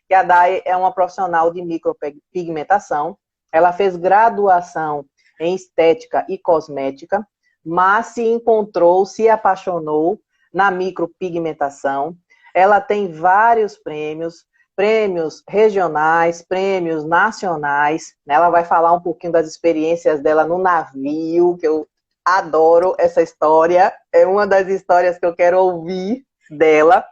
que a Day é uma profissional de micropigmentação. Ela fez graduação em estética e cosmética, mas se encontrou, se apaixonou na micropigmentação. Ela tem vários prêmios, prêmios regionais, prêmios nacionais. Ela vai falar um pouquinho das experiências dela no navio, que eu adoro essa história. É uma das histórias que eu quero ouvir dela.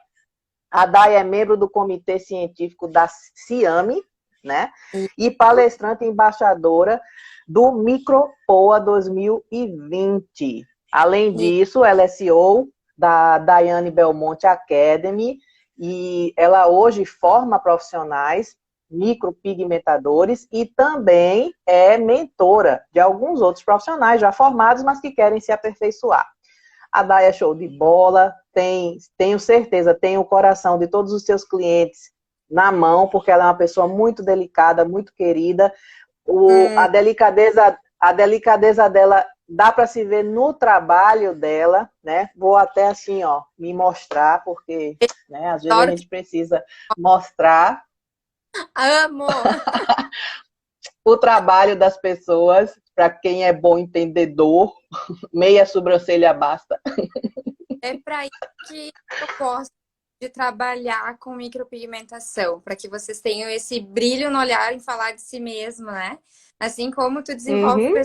A Day é membro do comitê científico da CIAME, né? E palestrante e embaixadora do MicroPoa 2020. Além disso, ela é CEO da Daiane Belmonte Academy, e ela hoje forma profissionais micropigmentadores e também é mentora de alguns outros profissionais já formados, mas que querem se aperfeiçoar. A Day é show de bola, tenho certeza, tem o coração de todos os seus clientes na mão, porque ela é uma pessoa muito delicada, muito querida. A delicadeza dela dá para se ver no trabalho dela, né? Vou até assim, ó, me mostrar, porque, né, às vezes a gente precisa mostrar Amo! o trabalho das pessoas, para quem é bom entendedor, meia sobrancelha basta. É para isso que eu gosto de trabalhar com micropigmentação, para que vocês tenham esse brilho no olhar em falar de si mesmo, né? Assim como tu desenvolve Uhum.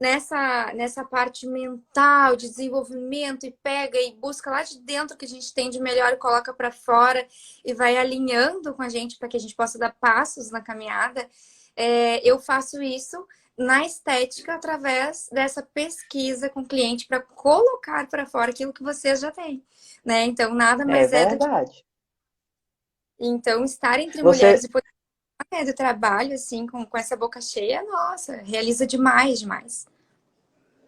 nessa parte mental, de desenvolvimento, e pega e busca lá de dentro o que a gente tem de melhor e coloca para fora e vai alinhando com a gente para que a gente possa dar passos na caminhada. Eu faço isso na estética através dessa pesquisa com o cliente para colocar para fora aquilo que vocês já têm, né? Então, nada É mais é do que verdade. então estar entre mulheres Você, e poder do trabalho assim com essa boca cheia, nossa, realiza demais, demais.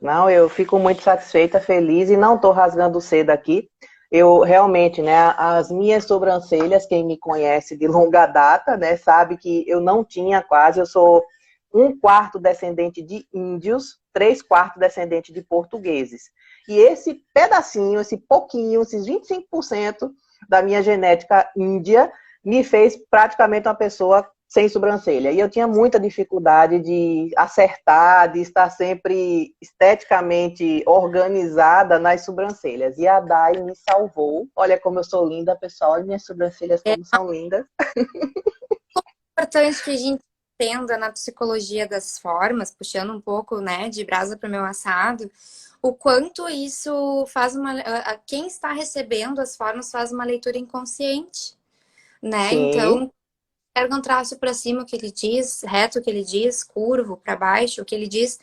não, eu fico muito satisfeita, feliz e não estou rasgando cedo aqui. Eu realmente, né, as minhas sobrancelhas, quem me conhece de longa data, né, sabe que eu não tinha quase, eu sou 1/4 descendente de índios, 3/4 descendente de portugueses. E esse pedacinho, esse pouquinho, esses 25% da minha genética índia, me fez praticamente uma pessoa sem sobrancelha. E eu tinha muita dificuldade de acertar, de estar sempre esteticamente organizada nas sobrancelhas. E a Day me salvou. Olha como eu sou linda, pessoal. Olha minhas sobrancelhas É como são lindas. importante que a gente entenda na psicologia das formas, puxando um pouco, né, de brasa para o meu assado, o quanto isso faz quem está recebendo as formas faz uma leitura inconsciente, né? Sim. Então, pega um traço para cima o que ele diz, reto o que ele diz, curvo para baixo o que ele diz,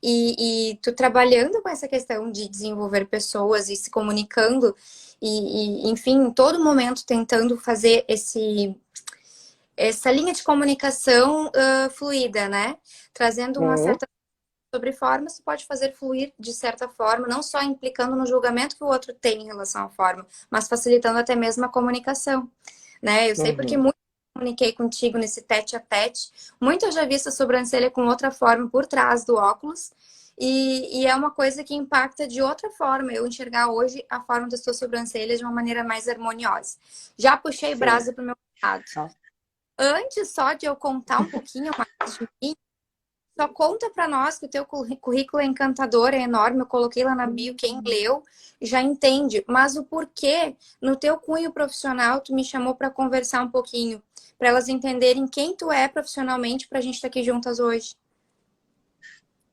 e tu trabalhando com essa questão de desenvolver pessoas e se comunicando, enfim, em todo momento tentando fazer essa linha de comunicação fluida, né? Trazendo uma Hum. certa sobre forma, você pode fazer fluir de certa forma, não só implicando no julgamento que o outro tem em relação à forma, mas facilitando até mesmo a comunicação, né? Eu sei porque Uhum. muito comuniquei contigo nesse tete a tete, muito eu já vi essa sobrancelha com outra forma por trás do óculos, e é uma coisa que impacta de outra forma, eu enxergar hoje a forma das tuas sobrancelhas de uma maneira mais harmoniosa. Já puxei Sim. brasa pro meu lado. Nossa. Antes só de eu contar um pouquinho mais de mim, só conta para nós que o teu currículo é encantador, é enorme. Eu coloquei lá na bio, quem leu já entende. Mas o porquê, no teu cunho profissional, tu me chamou para conversar um pouquinho, para elas entenderem quem tu é profissionalmente, para a gente estar aqui juntas hoje.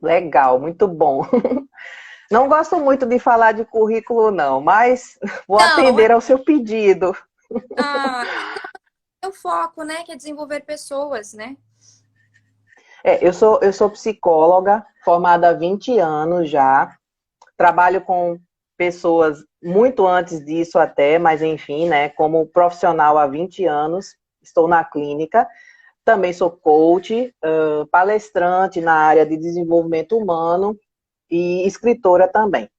Legal, muito bom. Não gosto muito de falar de currículo, não, mas vou Não, atender ao seu pedido. ah, é o foco, né? Que é desenvolver pessoas, né? Eu sou psicóloga, formada há 20 anos já. Trabalho com pessoas muito antes disso até, mas enfim, né, como profissional há 20 anos, estou na clínica. Também sou coach, palestrante na área de desenvolvimento humano e escritora também.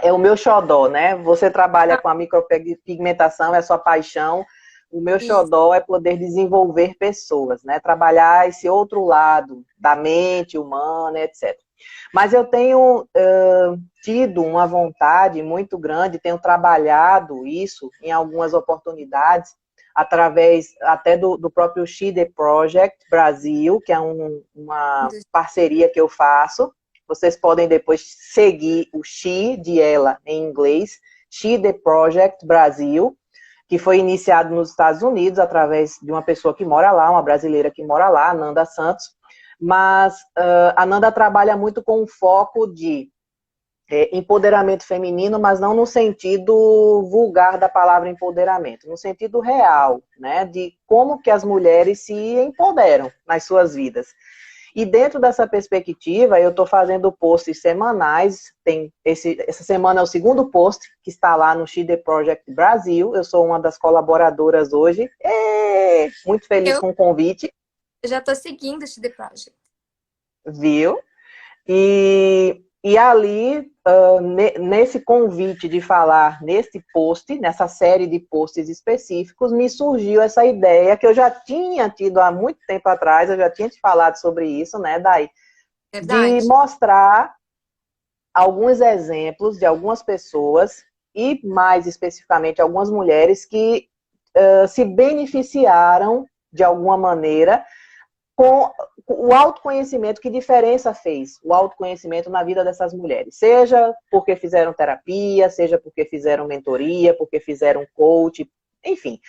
É o meu xodó, né? Você trabalha Ah, com a micropigmentação, é a sua paixão. O meu isso. xodó é poder desenvolver pessoas, né? Trabalhar esse outro lado da mente humana, etc. Mas eu tenho tido uma vontade muito grande, tenho trabalhado isso em algumas oportunidades, através até do próprio She The Project Brasil, que é uma parceria que eu faço. Vocês podem depois seguir o She, de ela, em inglês, She The Project Brasil, que foi iniciado nos Estados Unidos através de uma pessoa que mora lá, uma brasileira que mora lá, Nanda Santos. Mas a Nanda trabalha muito com o foco de empoderamento feminino, mas não no sentido vulgar da palavra empoderamento, no sentido real, né, de como que as mulheres se empoderam nas suas vidas. E dentro dessa perspectiva, eu estou fazendo posts semanais, essa semana é o segundo post que está lá no She The Project Brasil, eu sou uma das colaboradoras hoje, muito feliz com o convite. Eu já estou seguindo o She The Project. Viu? E ali, nesse convite de falar nesse post, nessa série de posts específicos, me surgiu essa ideia que eu já tinha tido há muito tempo atrás, eu já tinha te falado sobre isso, né, Day? Verdade. De mostrar alguns exemplos de algumas pessoas, e mais especificamente algumas mulheres que se beneficiaram de alguma maneira com o autoconhecimento, que diferença fez o autoconhecimento na vida dessas mulheres, seja porque fizeram terapia, seja porque fizeram mentoria, porque fizeram coach, enfim,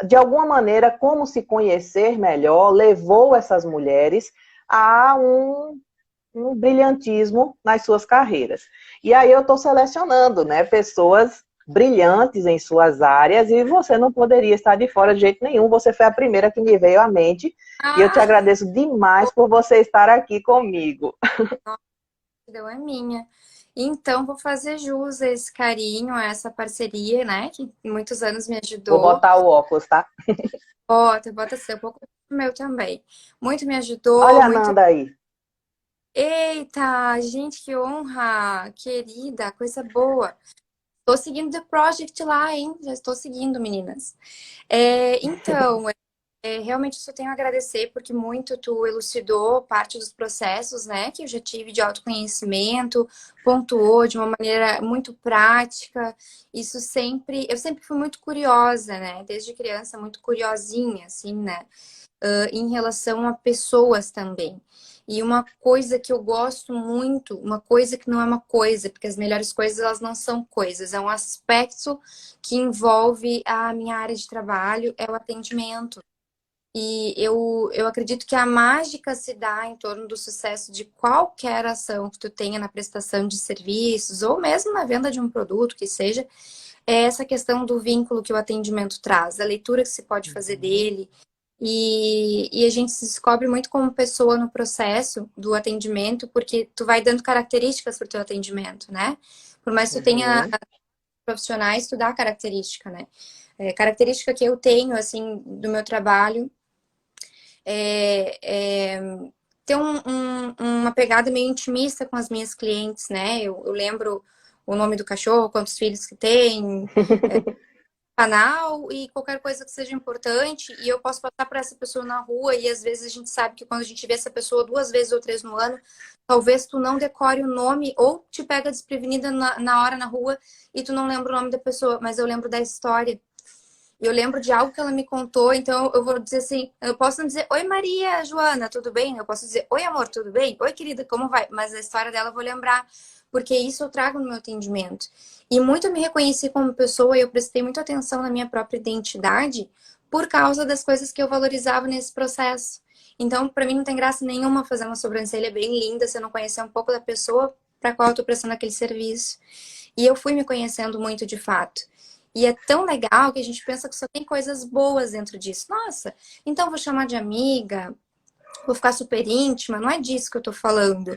de alguma maneira, como se conhecer melhor levou essas mulheres a um brilhantismo nas suas carreiras. E aí eu estou selecionando, né, pessoas brilhantes em suas áreas, e você não poderia estar de fora de jeito nenhum. Você foi a primeira que me veio à mente, e eu te agradeço demais por você estar aqui comigo. Deu é minha. Então, vou fazer jus a esse carinho, a essa parceria, né, que muitos anos me ajudou. Vou botar o óculos, tá? Bota ser um pouco meu também. Muito me ajudou. Olha a muito... Nanda aí. Eita, gente, que honra, querida, coisa boa. Estou seguindo The Project lá, hein? Já estou seguindo, meninas. Então, realmente só tenho a agradecer, porque muito tu elucidou parte dos processos, né, que eu já tive de autoconhecimento, pontuou de uma maneira muito prática. Isso sempre, eu sempre fui muito curiosa, né, desde criança, muito curiosinha, assim, né, em relação a pessoas também. E uma coisa que eu gosto muito, uma coisa que não é uma coisa, porque as melhores coisas, elas não são coisas, é um aspecto que envolve a minha área de trabalho, é o atendimento. E eu acredito que a mágica se dá em torno do sucesso de qualquer ação que tu tenha na prestação de serviços, ou mesmo na venda de um produto, que seja, é essa questão do vínculo que o atendimento traz, a leitura que se pode fazer dele. E a gente se descobre muito como pessoa no processo do atendimento, porque tu vai dando características para o teu atendimento, né? Por mais que tu tenha profissionais, tu dá característica, né? Característica que eu tenho, assim, do meu trabalho ter uma pegada meio intimista com as minhas clientes, né? Eu lembro o nome do cachorro, quantos filhos que tem, canal e qualquer coisa que seja importante, e eu posso passar por essa pessoa na rua, e às vezes a gente sabe que quando a gente vê essa pessoa 2 vezes ou 3 no ano, talvez tu não decore o nome, ou te pega desprevenida na hora na rua e tu não lembra o nome da pessoa, mas eu lembro da história. Eu lembro de algo que ela me contou, então eu vou dizer assim, eu posso não dizer, oi Maria, Joana, tudo bem? Eu posso dizer, oi amor, tudo bem? Oi querida, como vai? Mas a história dela eu vou lembrar, porque isso eu trago no meu atendimento. E muito eu me reconheci como pessoa e eu prestei muita atenção na minha própria identidade por causa das coisas que eu valorizava nesse processo. Então, para mim não tem graça nenhuma fazer uma sobrancelha bem linda se eu não conhecer um pouco da pessoa para qual eu estou prestando aquele serviço. E eu fui me conhecendo muito de fato. E é tão legal que a gente pensa que só tem coisas boas dentro disso. Nossa, então vou chamar de amiga, vou ficar super íntima. Não é disso que eu tô falando.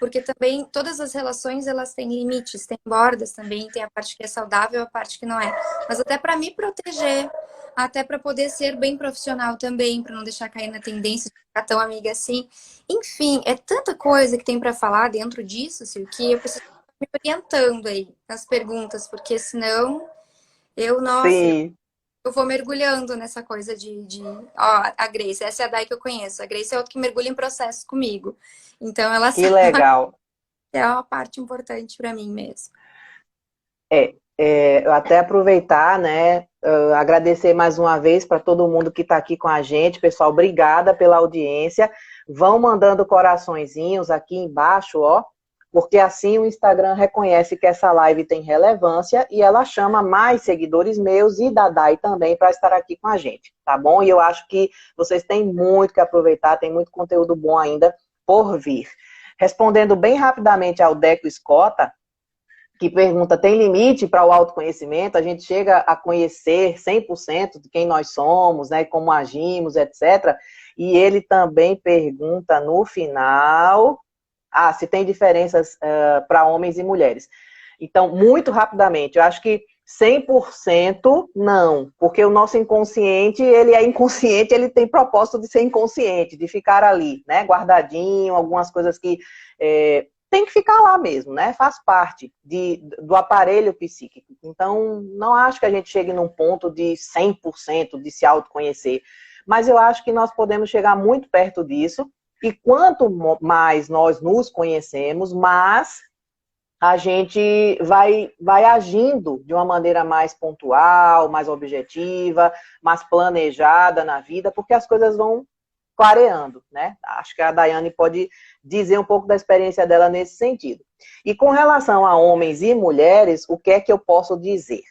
Porque também todas as relações, elas têm limites, tem bordas também, tem a parte que é saudável, a parte que não é. Mas até para me proteger, até para poder ser bem profissional também, para não deixar cair na tendência de ficar tão amiga assim. Enfim, é tanta coisa que tem para falar dentro disso, assim, que eu preciso me orientando aí nas perguntas, porque senão nossa, Sim. eu vou mergulhando nessa coisa ó, a Grace, essa é a Dai que eu conheço. A Grace é outra que mergulha em processo comigo. Então ela Que legal. é uma parte importante para mim mesmo. Eu até aproveitar, né, agradecer mais uma vez para todo mundo que está aqui com a gente. Pessoal, obrigada pela audiência. Vão mandando coraçõezinhos aqui embaixo, ó, porque assim o Instagram reconhece que essa live tem relevância e ela chama mais seguidores meus e da Dai também para estar aqui com a gente, tá bom? E eu acho que vocês têm muito que aproveitar, tem muito conteúdo bom ainda por vir. Respondendo bem rapidamente ao Deco Escota, que pergunta, tem limite para o autoconhecimento? A gente chega a conhecer 100% de quem nós somos, né, como agimos, etc. E ele também pergunta no final, se tem diferenças para homens e mulheres. Então, muito rapidamente, eu acho que 100% não, porque o nosso inconsciente, ele é inconsciente, ele tem propósito de ser inconsciente, de ficar ali, né, guardadinho, algumas coisas que tem que ficar lá mesmo, né? Faz parte do aparelho psíquico. Então, não acho que a gente chegue num ponto de 100% de se autoconhecer, mas eu acho que nós podemos chegar muito perto disso, e quanto mais nós nos conhecemos, mais a gente vai agindo de uma maneira mais pontual, mais objetiva, mais planejada na vida, porque as coisas vão clareando, né? Acho que a Daiane pode dizer um pouco da experiência dela nesse sentido. E com relação a homens e mulheres, o que é que eu posso dizer?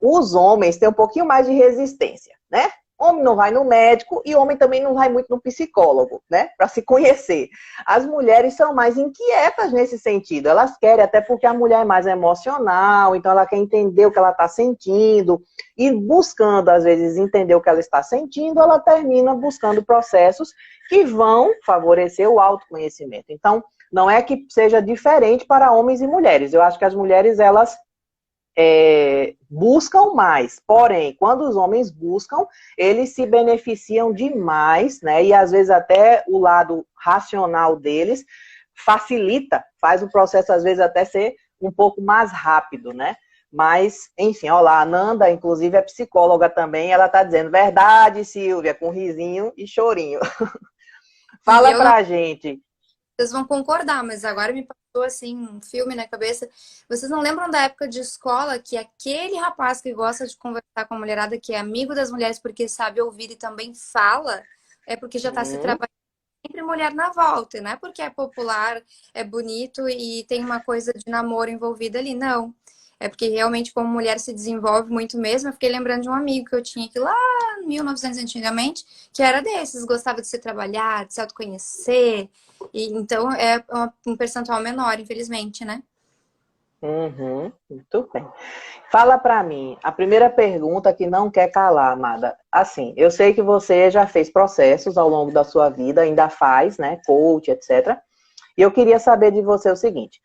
Os homens têm um pouquinho mais de resistência, né? Homem não vai no médico e homem também não vai muito no psicólogo, né? Para se conhecer. As mulheres são mais inquietas nesse sentido. Elas querem, até porque a mulher é mais emocional, então ela quer entender o que ela está sentindo. E buscando, às vezes, entender o que ela está sentindo, ela termina buscando processos que vão favorecer o autoconhecimento. Então, não é que seja diferente para homens e mulheres. Eu acho que as mulheres, elas buscam mais, porém, quando os homens buscam, eles se beneficiam demais, né? E às vezes até o lado racional deles facilita, faz o processo às vezes até ser um pouco mais rápido, né? Mas, enfim, olha lá, a Nanda, inclusive, é psicóloga também, ela tá dizendo, verdade, Silvia, com risinho e chorinho. E Fala eu não pra gente. Vocês vão concordar, mas agora me passou assim um filme na cabeça. Vocês não lembram da época de escola que aquele rapaz que gosta de conversar com a mulherada, que é amigo das mulheres porque sabe ouvir e também fala, é porque já está se trabalhando sempre mulher na volta, e não é porque é popular, é bonito e tem uma coisa de namoro envolvida ali, não. É porque realmente, como mulher se desenvolve muito mesmo, eu fiquei lembrando de um amigo que eu tinha aqui lá em 1900 antigamente, que era desses, gostava de se trabalhar, de se autoconhecer, e então é um percentual menor, infelizmente, né? Uhum, muito bem. Fala para mim, a primeira pergunta que não quer calar, amada. Assim, eu sei que você já fez processos ao longo da sua vida, ainda faz, né, coach, etc. E eu queria saber de você o seguinte: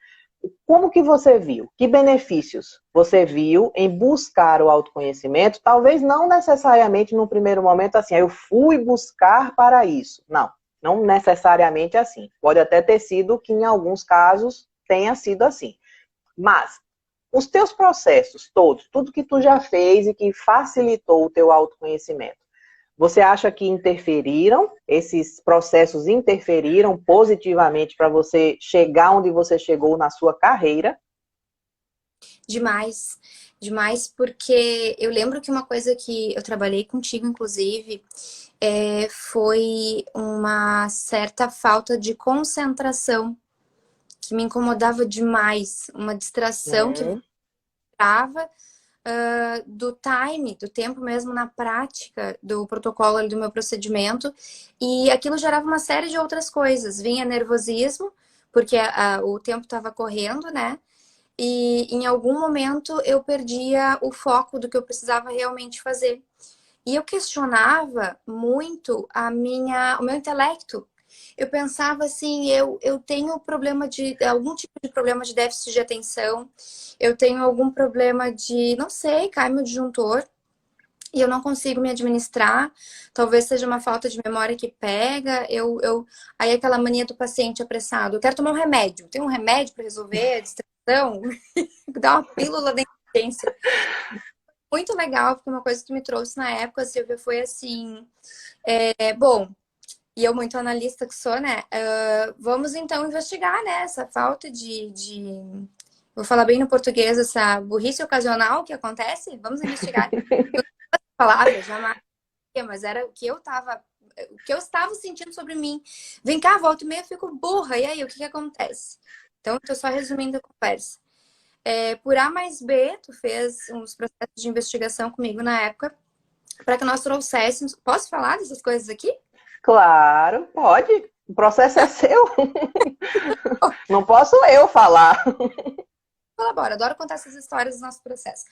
como que você viu? Que benefícios você viu em buscar o autoconhecimento? Talvez não necessariamente no primeiro momento assim, eu fui buscar para isso. Não, não necessariamente assim. Pode até ter sido que em alguns casos tenha sido assim. Mas os teus processos todos, tudo que tu já fez e que facilitou o teu autoconhecimento, você acha que interferiram? Esses processos interferiram positivamente para você chegar onde você chegou na sua carreira? Demais, demais, porque eu lembro que uma coisa que eu trabalhei contigo, inclusive, foi uma certa falta de concentração que me incomodava demais, uma distração que Hum, trava do time, do tempo mesmo na prática do protocolo ali do meu procedimento, e aquilo gerava uma série de outras coisas. Vinha nervosismo, porque o tempo estava correndo, né? E em algum momento eu perdia o foco do que eu precisava realmente fazer. E eu questionava muito o meu intelecto. Eu pensava assim, eu tenho problema algum tipo de problema de déficit de atenção, eu tenho algum problema de, não sei, cai meu disjuntor e eu não consigo me administrar. Talvez seja uma falta de memória que pega. Aí aquela mania do paciente apressado. Eu quero tomar um remédio. Tem um remédio para resolver a distração? Dá uma pílula da inteligência. Muito legal, porque uma coisa que me trouxe na época, Silvia, foi assim. Bom, e eu muito analista que sou, né? Vamos então investigar, né, essa falta vou falar bem no português, essa burrice ocasional que acontece, vamos investigar. Palavras, jamais, mas era o que eu estava sentindo sobre mim. Vem cá, volta e meia, eu fico burra, e aí, o que que acontece? Então, estou só resumindo a conversa. Por A mais B, tu fez uns processos de investigação comigo na época, para que nós trouxéssemos... Posso falar dessas coisas aqui? Claro, pode. O processo é seu. Não posso eu falar. Colabora, adoro contar essas histórias do nosso processo.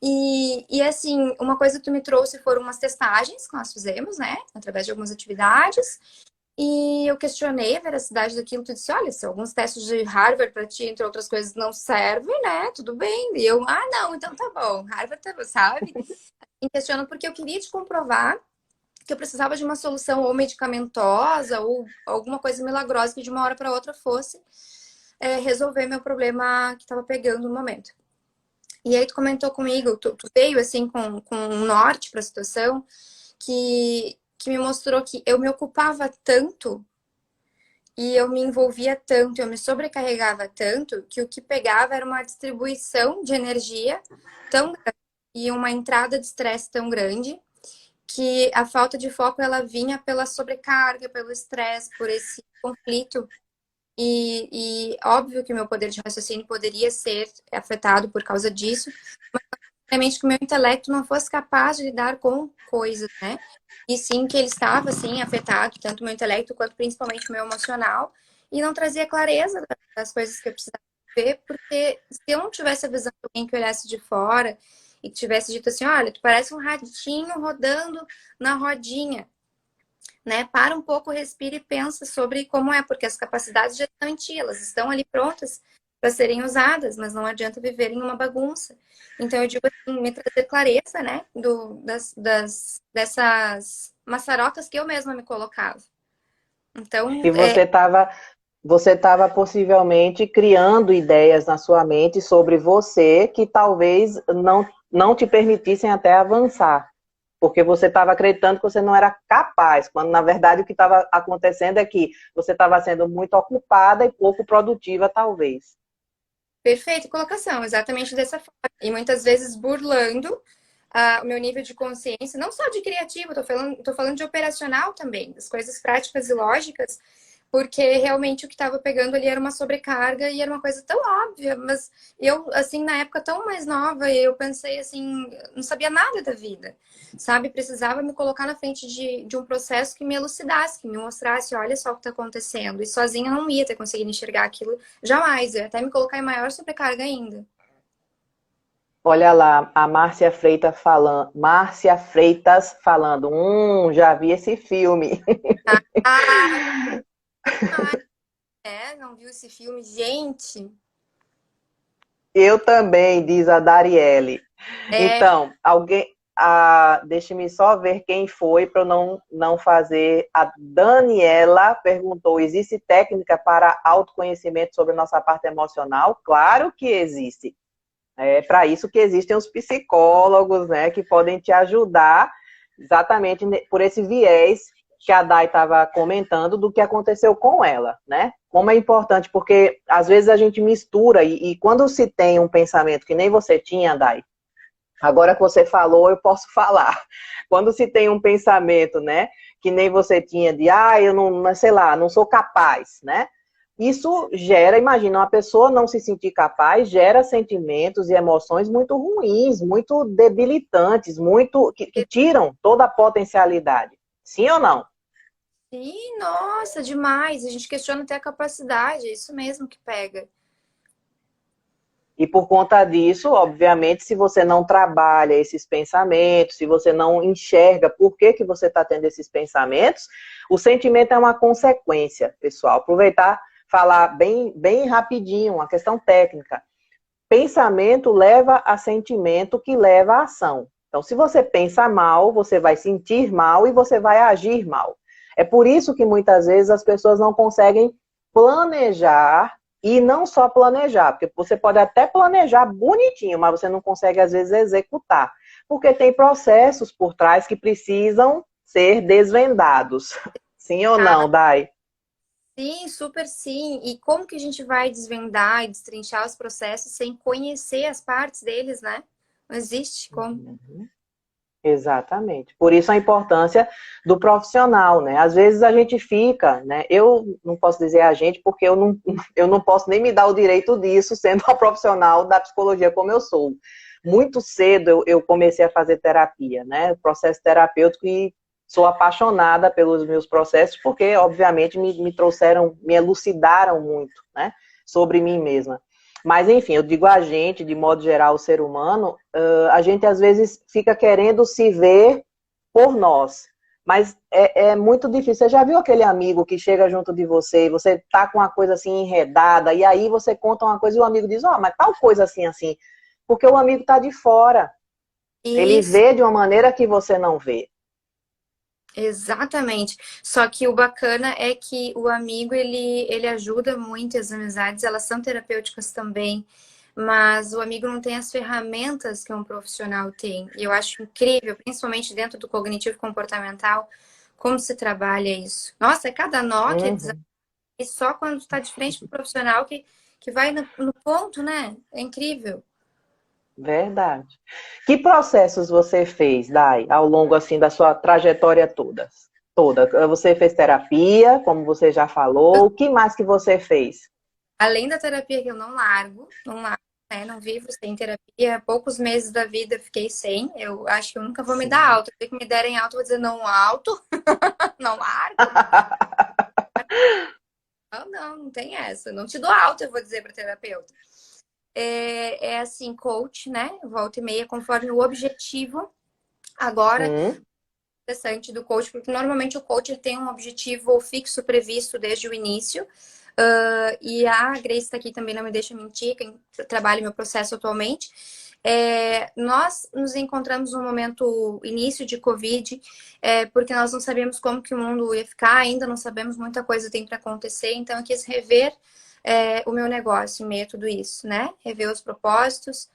E assim, uma coisa que tu me trouxe foram umas testagens que nós fizemos, né? Através de algumas atividades. E eu questionei a veracidade daquilo. Tu disse, olha, se alguns testes de Harvard para ti, entre outras coisas, não servem, né? Tudo bem. E eu, não, então tá bom. Harvard tá bom, sabe? E questiono porque eu queria te comprovar que eu precisava de uma solução ou medicamentosa ou alguma coisa milagrosa que de uma hora para outra fosse resolver meu problema que estava pegando no momento. E aí tu comentou comigo, tu veio assim com um norte para a situação que me mostrou que eu me ocupava tanto e eu me envolvia tanto, eu me sobrecarregava tanto que o que pegava era uma distribuição de energia tão grande e uma entrada de estresse tão grande que a falta de foco ela vinha pela sobrecarga, pelo estresse, por esse conflito. E óbvio que o meu poder de raciocínio poderia ser afetado por causa disso, mas realmente que o meu intelecto não fosse capaz de lidar com coisas, né? E sim que ele estava, assim, afetado, tanto o meu intelecto quanto principalmente o meu emocional, e não trazia clareza das coisas que eu precisava ver, porque se eu não tivesse a visão de alguém que olhasse de fora e que tivesse dito assim, olha, tu parece um ratinho rodando na rodinha, né? Para um pouco, respira e pensa sobre como é, porque as capacidades já estão em ti, elas estão ali prontas para serem usadas, mas não adianta viver em uma bagunça. Então, eu digo assim, me trazer clareza, né? Dessas maçarocas que eu mesma me colocava. Então, E você estava possivelmente criando ideias na sua mente sobre você que talvez não te permitissem até avançar. Porque você estava acreditando que você não era capaz, quando na verdade o que estava acontecendo é que você estava sendo muito ocupada e pouco produtiva, talvez. perfeita colocação, exatamente dessa forma. E muitas vezes burlando o meu nível de consciência, não só de criativo, tô falando de operacional também, das coisas práticas e lógicas, porque realmente o que estava pegando ali era uma sobrecarga e era uma coisa tão óbvia, mas eu, assim, na época tão mais nova, eu pensei assim, não sabia nada da vida, sabe? Precisava me colocar na frente de um processo que me elucidasse, que me mostrasse, olha só o que está acontecendo. E sozinha eu não ia ter conseguido enxergar aquilo jamais, eu ia até me colocar em maior sobrecarga ainda. Olha lá, a Márcia Freitas falando, já vi esse filme. Ah, não viu esse filme? Gente, Eu também, diz a Darielle. é, Então, deixe-me só ver quem foi para eu não fazer. A Daniela perguntou: existe técnica para autoconhecimento sobre a nossa parte emocional? Claro que existe. É para isso que existem os psicólogos, né, que podem te ajudar exatamente por esse viés que a Dai estava comentando do que aconteceu com ela, né? Como é importante, porque às vezes a gente mistura e quando se tem um pensamento que nem você tinha, Dai, agora que você falou, eu posso falar. Quando se tem um pensamento, né, que nem você tinha de, eu não, sei lá, não sou capaz, né? Isso gera, imagina, uma pessoa não se sentir capaz, gera sentimentos e emoções muito ruins, muito debilitantes, muito que tiram toda a potencialidade. Sim ou não? sim, nossa, demais. A gente questiona até a capacidade, é isso mesmo que pega. E por conta disso, obviamente, se você não trabalha esses pensamentos, se você não enxerga por que você está tendo esses pensamentos, o sentimento é uma consequência, pessoal. Aproveitar, falar bem rapidinho, uma questão técnica. Pensamento leva a sentimento que leva a ação. Então, se você pensa mal, você vai sentir mal e você vai agir mal. É por isso que muitas vezes as pessoas não conseguem planejar e não só planejar, porque você pode até planejar bonitinho, mas você não consegue às vezes executar, porque tem processos por trás que precisam ser desvendados. Sim ou Ah, não, Dai? Sim, super sim. E como que a gente vai desvendar e destrinchar os processos sem conhecer as partes deles, né? Não existe como. Uhum. Exatamente. Por isso a importância do profissional, né? Às vezes a gente fica, né? Eu não posso dizer a gente, porque eu não posso nem me dar o direito disso, sendo uma profissional da psicologia como eu sou. Muito cedo eu comecei a fazer terapia, né? Processo terapêutico e sou apaixonada pelos meus processos, porque, obviamente, me trouxeram, me elucidaram muito, né? Sobre mim mesma. Mas, enfim, eu digo a gente, de modo geral, o ser humano, a gente às vezes fica querendo se ver por nós. Mas é muito difícil. Você já viu aquele amigo que chega junto de você e você tá com uma coisa assim enredada, e aí você conta uma coisa e o amigo diz, ó, mas tal coisa assim, assim. Porque o amigo tá de fora. Ele Isso. vê de uma maneira que você não vê. Exatamente. Só que o bacana é que o amigo, ele ajuda muito, as amizades, elas são terapêuticas também, mas o amigo não tem as ferramentas que um profissional tem. E eu acho incrível, principalmente dentro do cognitivo comportamental, como se trabalha isso. Nossa, é cada nó que é desafio, Uhum. e só quando está de frente para o profissional que vai no ponto, né? É incrível. Verdade. Que processos você fez, Dai, ao longo assim da sua trajetória toda? Toda. Você fez terapia, como você já falou. O que mais que você fez? Além da terapia que eu não largo, né? Não vivo sem terapia. Poucos meses da vida eu fiquei sem. Eu acho que eu nunca vou me dar Sim. alta. Se que me derem alta, eu vou dizer não alto, não largo. Não, não, não tem essa. Eu não te dou alta, eu vou dizer para terapeuta. É assim, coach, né? Volta e meia, conforme o objetivo. Agora, Hum, interessante do coach, porque normalmente o coach ele tem um objetivo fixo previsto desde o início. E a Grace está aqui também, não me deixa mentir, quem trabalha meu processo atualmente. Nós nos encontramos no momento início de Covid, porque nós não sabíamos como que o mundo ia ficar, ainda não sabemos, muita coisa tem para acontecer, então eu quis rever o meu negócio em meio a tudo isso, né? Rever os propósitos.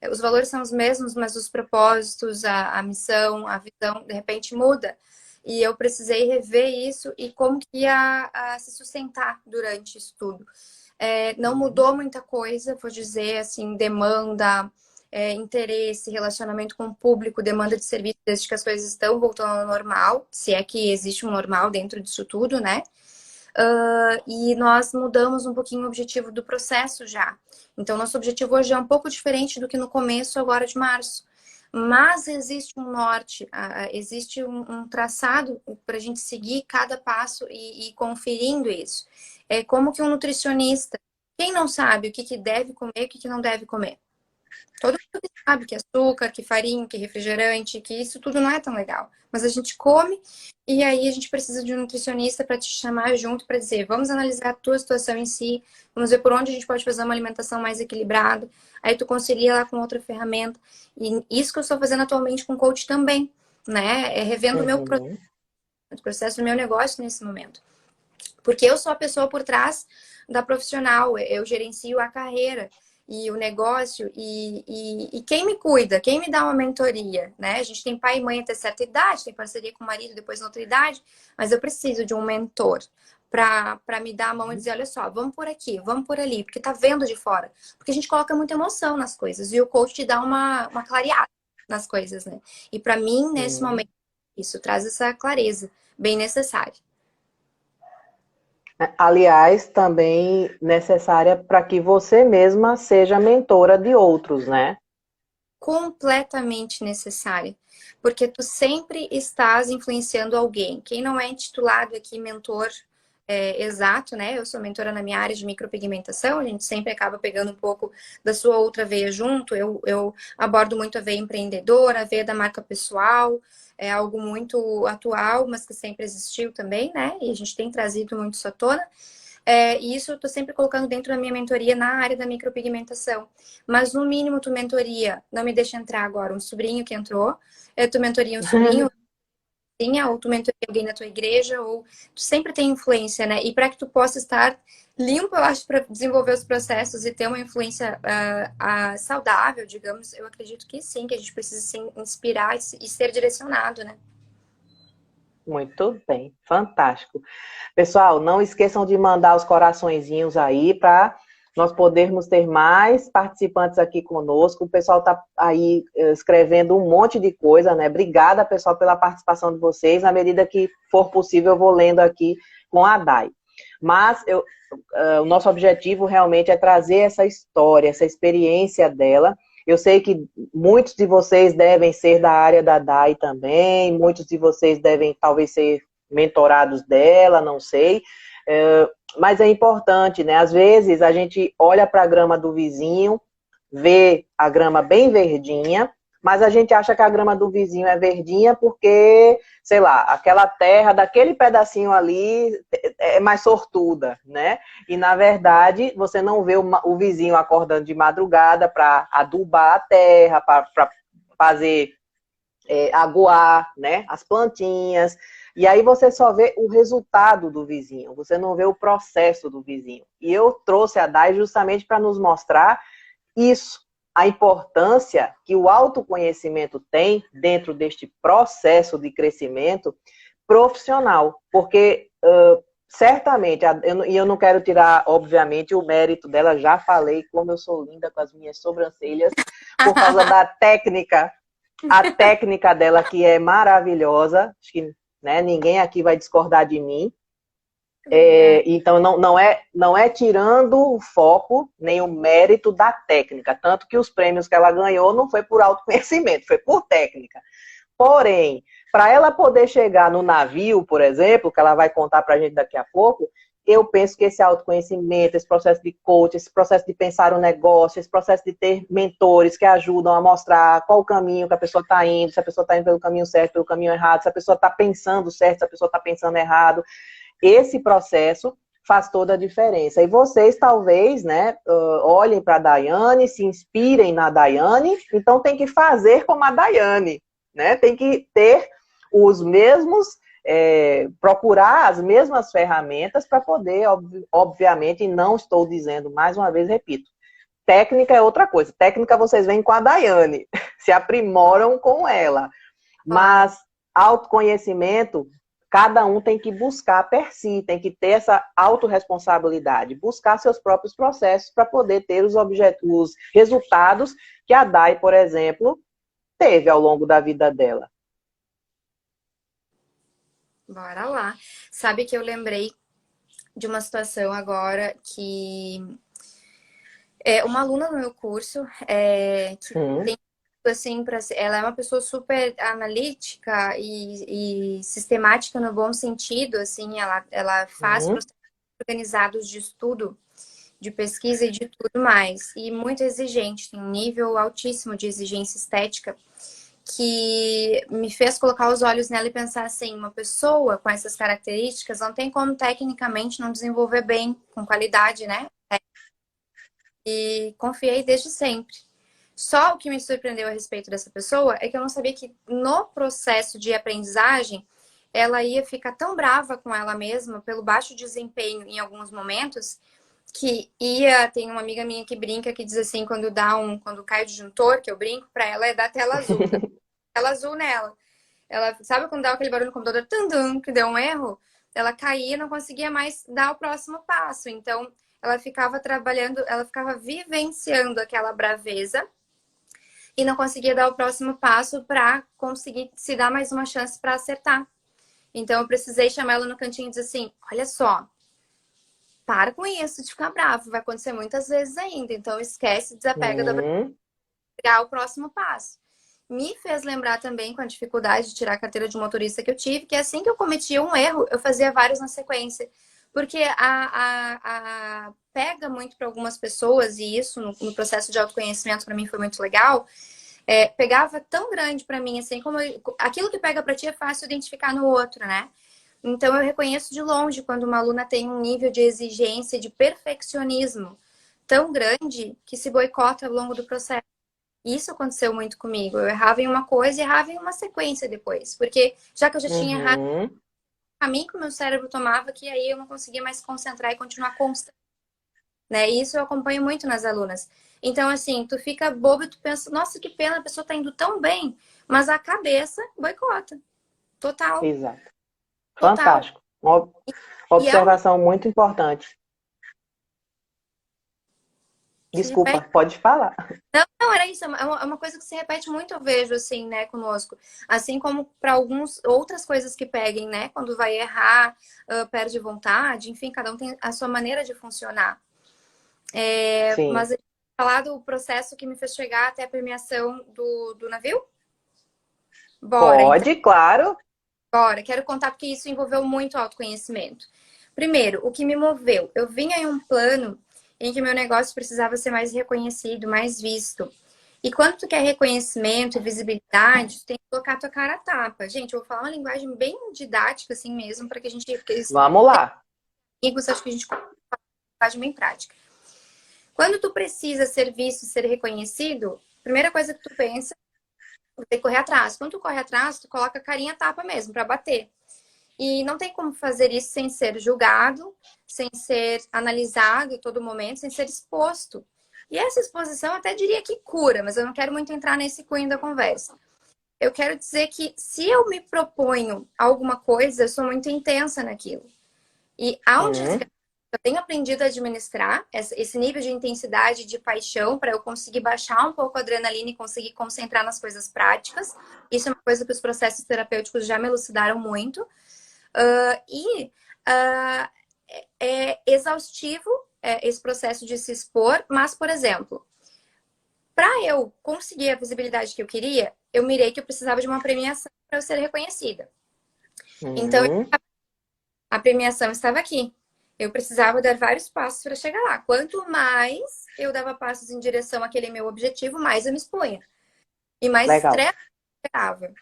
Os valores são os mesmos, mas os propósitos, a missão, a visão, de repente muda. E eu precisei rever isso e como que ia se sustentar durante isso tudo. Não hum, mudou muita coisa, vou dizer assim, demanda, interesse, relacionamento com o público, demanda de serviço, desde que as coisas estão voltando ao normal, se é que existe um normal dentro disso tudo, né? E nós mudamos um pouquinho o objetivo do processo já. Então, nosso objetivo hoje é um pouco diferente do que no começo, agora de março. Mas existe um norte, existe um traçado para a gente seguir cada passo e conferindo isso. É como que um nutricionista, quem não sabe o que, que deve comer e o que, que não deve comer? Todo mundo sabe que açúcar, que farinha, que refrigerante, que isso tudo não é tão legal. Mas a gente come e aí a gente precisa de um nutricionista para te chamar junto para dizer, vamos analisar a tua situação em si, vamos ver por onde a gente pode fazer uma alimentação mais equilibrada. Aí tu concilia lá com outra ferramenta. E isso que eu estou fazendo atualmente com o coach também, né? É revendo o meu uhum. processo do meu negócio nesse momento. Porque eu sou a pessoa por trás da profissional, eu gerencio a carreira e o negócio e quem me cuida, quem me dá uma mentoria, né? A gente tem pai e mãe até certa idade, tem parceria com o marido depois na outra idade, mas eu preciso de um mentor para me dar a mão e dizer, olha só, vamos por aqui, vamos por ali, porque tá vendo de fora. Porque a gente coloca muita emoção nas coisas e o coach te dá uma clareada nas coisas, né? E para mim, nesse Sim. momento, isso traz essa clareza bem necessária. Aliás, também necessária para que você mesma seja mentora de outros, né? Completamente necessária, porque tu sempre estás influenciando alguém. Quem não é intitulado aqui mentor exato, né? Eu sou mentora na minha área de micropigmentação, a gente sempre acaba pegando um pouco da sua outra veia junto. Eu abordo muito a veia empreendedora, a veia da marca pessoal, é algo muito atual, mas que sempre existiu também, né? E a gente tem trazido muito isso à tona. E isso eu estou sempre colocando dentro da minha mentoria na área da micropigmentação. Mas no mínimo tu mentoria, não me deixa entrar agora, um sobrinho que entrou, tu mentoria um sobrinho, ou tu mentoria alguém na tua igreja, ou tu sempre tem influência, né? E para que tu possa estar limpo, eu acho, para desenvolver os processos e ter uma influência saudável, digamos, eu acredito que sim, que a gente precisa se inspirar e ser direcionado, né? Muito bem, fantástico. Pessoal, não esqueçam de mandar os coraçõezinhos aí para nós podermos ter mais participantes aqui conosco. O pessoal está aí escrevendo um monte de coisa, né? Obrigada, pessoal, pela participação de vocês. Na medida que for possível, eu vou lendo aqui com a Dai. Mas o nosso objetivo realmente é trazer essa história, essa experiência dela. Eu sei que muitos de vocês devem ser da área da Dai também, muitos de vocês devem talvez ser mentorados dela, não sei. Mas é importante, né? Às vezes a gente olha para a grama do vizinho, vê a grama bem verdinha, mas a gente acha que a grama do vizinho é verdinha porque, sei lá, aquela terra daquele pedacinho ali é mais sortuda, né? E, na verdade, você não vê o vizinho acordando de madrugada para adubar a terra, para fazer aguar, né, as plantinhas. E aí você só vê o resultado do vizinho, você não vê o processo do vizinho. E eu trouxe a Dai justamente para nos mostrar isso, a importância que o autoconhecimento tem dentro deste processo de crescimento profissional, porque certamente, e eu não quero tirar, obviamente, o mérito dela, já falei como eu sou linda com as minhas sobrancelhas, por causa da técnica, a técnica dela que é maravilhosa, acho que, né, ninguém aqui vai discordar de mim. Então, não é tirando o foco, nem o mérito da técnica. Tanto que os prêmios que ela ganhou não foi por autoconhecimento, foi por técnica. Porém, para ela poder chegar no navio, por exemplo, que ela vai contar para a gente daqui a pouco, eu penso que esse autoconhecimento, esse processo de coach, esse processo de pensar o negócio, esse processo de ter mentores que ajudam a mostrar qual o caminho que a pessoa está indo, se a pessoa está indo pelo caminho certo, pelo caminho errado, se a pessoa está pensando certo, se a pessoa está pensando errado. Esse processo faz toda a diferença. E vocês, talvez, né, olhem para a Daiane, se inspirem na Daiane, então tem que fazer como a Daiane, né? Tem que ter os mesmos, procurar as mesmas ferramentas para poder, obviamente, e não estou dizendo, mais uma vez, repito, técnica é outra coisa. Técnica vocês vêm com a Daiane, se aprimoram com ela. Mas autoconhecimento, cada um tem que buscar per si, tem que ter essa autorresponsabilidade, buscar seus próprios processos para poder ter os resultados que a Dai, por exemplo, teve ao longo da vida dela. Bora lá. Sabe que eu lembrei de uma situação agora que uma aluna no meu curso que tem assim, ela é uma pessoa super analítica e sistemática no bom sentido, assim, ela faz processos organizados de estudo, de pesquisa e de tudo mais, e muito exigente, tem um nível altíssimo de exigência estética, que me fez colocar os olhos nela e pensar assim, uma pessoa com essas características não tem como tecnicamente não desenvolver bem, com qualidade, né? E confiei desde sempre. Só o que me surpreendeu a respeito dessa pessoa é que eu não sabia que no processo de aprendizagem ela ia ficar tão brava com ela mesma pelo baixo desempenho em alguns momentos que tem uma amiga minha que brinca que diz assim, quando cai o disjuntor, que eu brinco pra ela, é dar tela azul. Tela azul nela. Ela sabe quando dá aquele barulho no computador, tum, que deu um erro? Ela caía e não conseguia mais dar o próximo passo. Então, ela ficava trabalhando, ela ficava vivenciando aquela braveza e não conseguia dar o próximo passo para conseguir se dar mais uma chance para acertar. Então, eu precisei chamar ela no cantinho e dizer assim, olha só, para com isso de ficar bravo, vai acontecer muitas vezes ainda. Então, esquece, desapega da pegar o próximo passo. Me fez lembrar também com a dificuldade de tirar a carteira de motorista que eu tive, que assim que eu cometia um erro, eu fazia vários na sequência. Porque pega muito para algumas pessoas, e isso no processo de autoconhecimento para mim foi muito legal, pegava tão grande para mim, assim, como aquilo que pega para ti é fácil identificar no outro, né? Então eu reconheço de longe quando uma aluna tem um nível de exigência, de perfeccionismo tão grande que se boicota ao longo do processo. Isso aconteceu muito comigo. Eu errava em uma coisa e errava em uma sequência depois. Porque já que eu já tinha errado o caminho que o meu cérebro tomava, que aí eu não conseguia mais se concentrar e continuar constante. Né? E isso eu acompanho muito nas alunas. Então, assim, tu fica bobo e tu pensa, nossa, que pena, a pessoa tá indo tão bem. Mas a cabeça boicota. Total. Exato. Total. Fantástico. Uma E é uma observação muito importante. que se Desculpa, repete. pode falar. Não, era isso. É uma coisa que se repete muito, eu vejo, assim, né, conosco. Assim como para algumas outras coisas que peguem, né? Quando vai errar, perde vontade, enfim, cada um tem a sua maneira de funcionar. Sim. Mas a gente vai falar do processo que me fez chegar até a premiação do navio? Bora, então. Pode, claro. Bora. Quero contar porque isso envolveu muito autoconhecimento. Primeiro, o que me moveu? Eu vinha em um plano em que meu negócio precisava ser mais reconhecido, mais visto. E quando tu quer reconhecimento e visibilidade, tu tem que colocar a tua cara a tapa. Gente, eu vou falar uma linguagem bem didática assim mesmo, para que a gente, porque os Vamos lá. amigos, acho que a gente coloca uma linguagem bem prática. Quando tu precisa ser visto, ser reconhecido, a primeira coisa que tu pensa é tem que correr atrás. Quando tu corre atrás, tu coloca a carinha a tapa mesmo para bater. E não tem como fazer isso sem ser julgado, sem ser analisado em todo momento, sem ser exposto. E essa exposição até diria que cura, mas eu não quero muito entrar nesse cunho da conversa. Eu quero dizer que se eu me proponho alguma coisa, eu sou muito intensa naquilo. E há um Hum, desgaste. Eu tenho aprendido a administrar esse nível de intensidade, de paixão, para eu conseguir baixar um pouco a adrenalina e conseguir concentrar nas coisas práticas. Isso é uma coisa que os processos terapêuticos já me elucidaram muito. E é exaustivo esse processo de se expor, mas, por exemplo, para eu conseguir a visibilidade que eu queria, eu mirei que eu precisava de uma premiação para eu ser reconhecida. Então, hum. a premiação estava aqui. Eu precisava dar vários passos para chegar lá. Quanto mais eu dava passos em direção àquele meu objetivo, mais eu me expunha. E mais Legal. estresse eu gerava.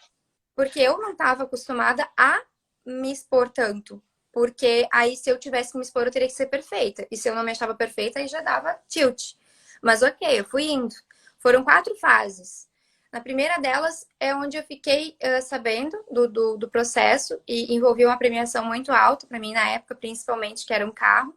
Porque eu não estava acostumada a me expor tanto. Porque aí, se eu tivesse que me expor, eu teria que ser perfeita. E se eu não me achava perfeita, aí já dava tilt. Mas ok, eu fui indo. Foram 4 fases. Na primeira delas é onde eu fiquei sabendo do processo e envolvia uma premiação muito alta para mim na época, principalmente, que era um carro.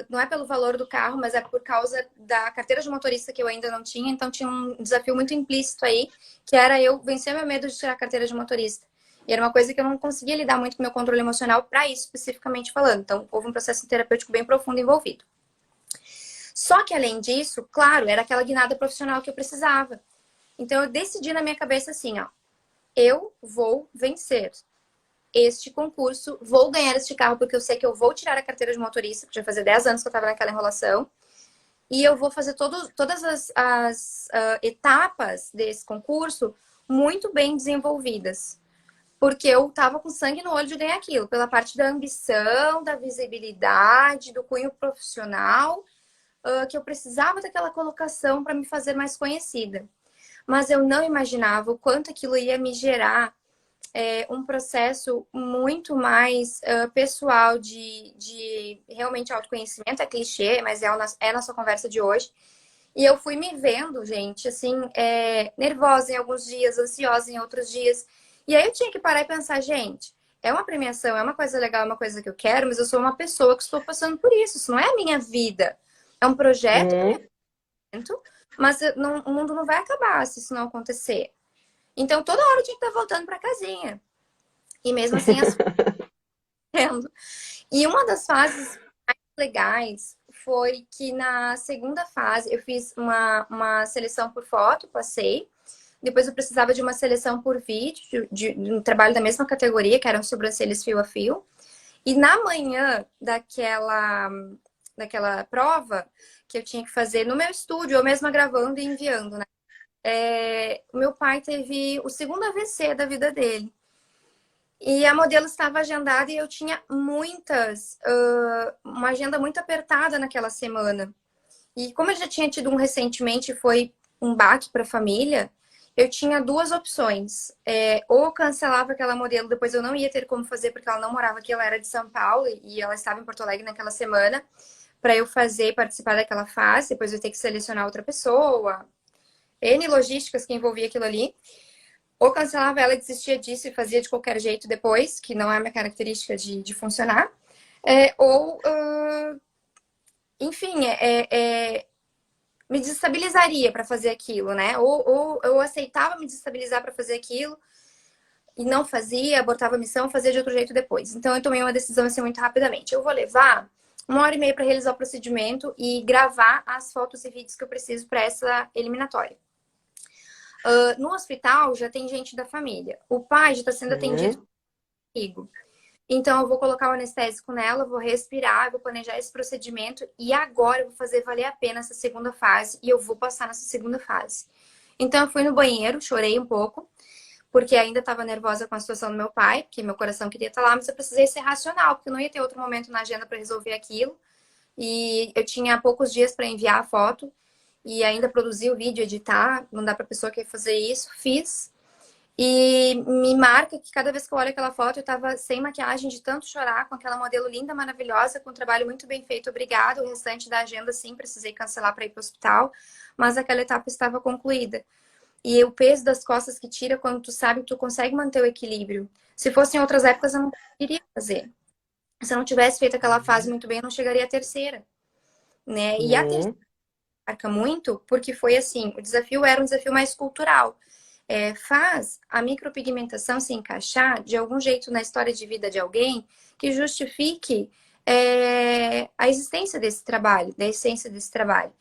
Não é pelo valor do carro, mas é por causa da carteira de motorista que eu ainda não tinha. Então tinha um desafio muito implícito aí, que era eu vencer meu medo de tirar a carteira de motorista. E era uma coisa que eu não conseguia lidar muito com o meu controle emocional para isso especificamente falando. Então houve um processo terapêutico bem profundo envolvido. Só que além disso, claro, era aquela guinada profissional que eu precisava. Então eu decidi na minha cabeça assim, ó, eu vou vencer este concurso, vou ganhar este carro porque eu sei que eu vou tirar a carteira de motorista, porque já fazia 10 anos que eu estava naquela enrolação, e eu vou fazer todas as etapas desse concurso muito bem desenvolvidas. Porque eu estava com sangue no olho de ganhar aquilo, pela parte da ambição, da visibilidade, do cunho profissional, que eu precisava daquela colocação para me fazer mais conhecida. Mas eu não imaginava o quanto aquilo ia me gerar um processo muito mais pessoal de realmente autoconhecimento. É clichê, mas é a nossa conversa de hoje. E eu fui me vendo, gente, assim, nervosa em alguns dias, ansiosa em outros dias. E aí eu tinha que parar e pensar, gente, é uma premiação, é uma coisa legal, é uma coisa que eu quero, mas eu sou uma pessoa que estou passando por isso. Isso não é a minha vida. É um projeto que me Hum. apresento, mas o mundo não vai acabar se isso não acontecer. Então, toda hora eu tinha que estar voltando para casinha. E mesmo assim, assustando. E uma das fases mais legais foi que na segunda fase eu fiz uma seleção por foto, passei. Depois eu precisava de uma seleção por vídeo, de um trabalho da mesma categoria, que eram sobrancelhas fio a fio. E na manhã daquela prova que eu tinha que fazer no meu estúdio, eu mesma gravando e enviando, né? O meu pai teve o segundo AVC da vida dele. E a modelo estava agendada e eu tinha uma agenda muito apertada naquela semana. E como eu já tinha tido um recentemente, foi um baque para a família, eu tinha duas opções. Ou cancelava aquela modelo, depois eu não ia ter como fazer, porque ela não morava aqui, ela era de São Paulo e ela estava em Porto Alegre naquela semana, para eu fazer, participar daquela fase, depois eu ia ter que selecionar outra pessoa. N logísticas que envolvia aquilo ali. Ou cancelava ela, desistia disso e fazia de qualquer jeito depois, que não é a minha característica de funcionar. Enfim, me desestabilizaria para fazer aquilo, né? Ou eu aceitava me desestabilizar para fazer aquilo. e não fazia, abortava a missão, fazia de outro jeito depois. Então eu tomei uma decisão assim muito rapidamente. Eu vou levar 1 hora e meia para realizar o procedimento e gravar as fotos e vídeos que eu preciso para essa eliminatória. No hospital já tem gente da família. O pai já está sendo atendido comigo. Então eu vou colocar o anestésico nela, vou respirar, vou planejar esse procedimento e agora eu vou fazer valer a pena essa segunda fase e eu vou passar nessa segunda fase. Então eu fui no banheiro, chorei um pouco, porque ainda estava nervosa com a situação do meu pai, porque meu coração queria estar lá, mas eu precisei ser racional, porque eu não ia ter outro momento na agenda para resolver aquilo. E eu tinha poucos dias para enviar a foto e ainda produzir o vídeo, editar, não dá para pessoa que ia fazer isso, fiz. E me marca que cada vez que eu olho aquela foto, eu tava sem maquiagem de tanto chorar, com aquela modelo linda, maravilhosa, com um trabalho muito bem feito, obrigado. O restante da agenda, sim, precisei cancelar para ir para o hospital, mas aquela etapa estava concluída. E o peso das costas que tira quando tu sabe que tu consegue manter o equilíbrio. Se fosse em outras épocas, eu não conseguiria fazer. Se eu não tivesse feito aquela fase muito bem, eu não chegaria à terceira, né? E a terceira marca muito, porque foi assim, o desafio era um desafio mais cultural. Faz a micropigmentação se encaixar de algum jeito na história de vida de alguém que justifique a existência desse trabalho, da essência desse trabalho.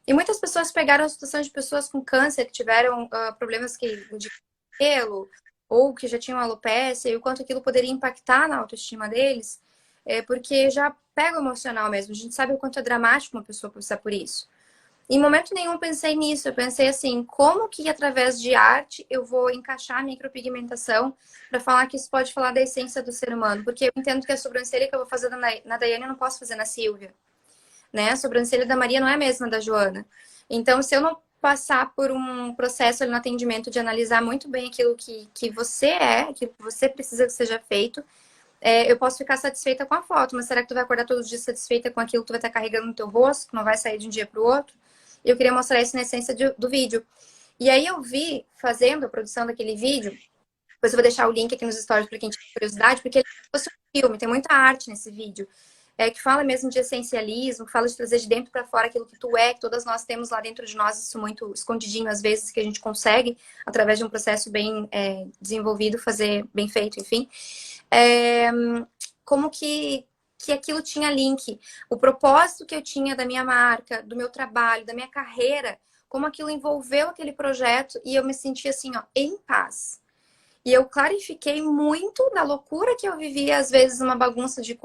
E muitas pessoas pegaram a situação de pessoas com câncer que tiveram problemas de cabelo ou que já tinham alopecia e o quanto aquilo poderia impactar na autoestima deles, porque já pega o emocional mesmo. A gente sabe o quanto é dramático uma pessoa passar por isso. Em momento nenhum pensei nisso. Eu pensei assim, como que através de arte eu vou encaixar a micropigmentação para falar que isso pode falar da essência do ser humano? Porque eu entendo que a sobrancelha que eu vou fazer na Daiane eu não posso fazer na Silvia, né? A sobrancelha da Maria não é a mesma da Joana. Então, se eu não passar por um processo ali no atendimento de analisar muito bem aquilo que você aquilo que você precisa que seja feito, eu posso ficar satisfeita com a foto, mas será que tu vai acordar todos os dias satisfeita com aquilo que tu vai estar carregando no teu rosto, que não vai sair de um dia para o outro? Eu queria mostrar isso na essência do vídeo. E aí eu vi, fazendo a produção daquele vídeo, depois eu vou deixar o link aqui nos stories para quem tiver curiosidade, porque ele fosse um filme, tem muita arte nesse vídeo, que fala mesmo de essencialismo, que fala de trazer de dentro para fora aquilo que tu é, que todas nós temos lá dentro de nós, isso muito escondidinho às vezes, que a gente consegue, através de um processo bem desenvolvido, fazer bem feito, enfim. Como que aquilo tinha link. O propósito que eu tinha da minha marca, do meu trabalho, da minha carreira, como aquilo envolveu aquele projeto e eu me senti assim, ó, em paz. E eu clarifiquei muito da loucura que eu vivia, às vezes, uma bagunça de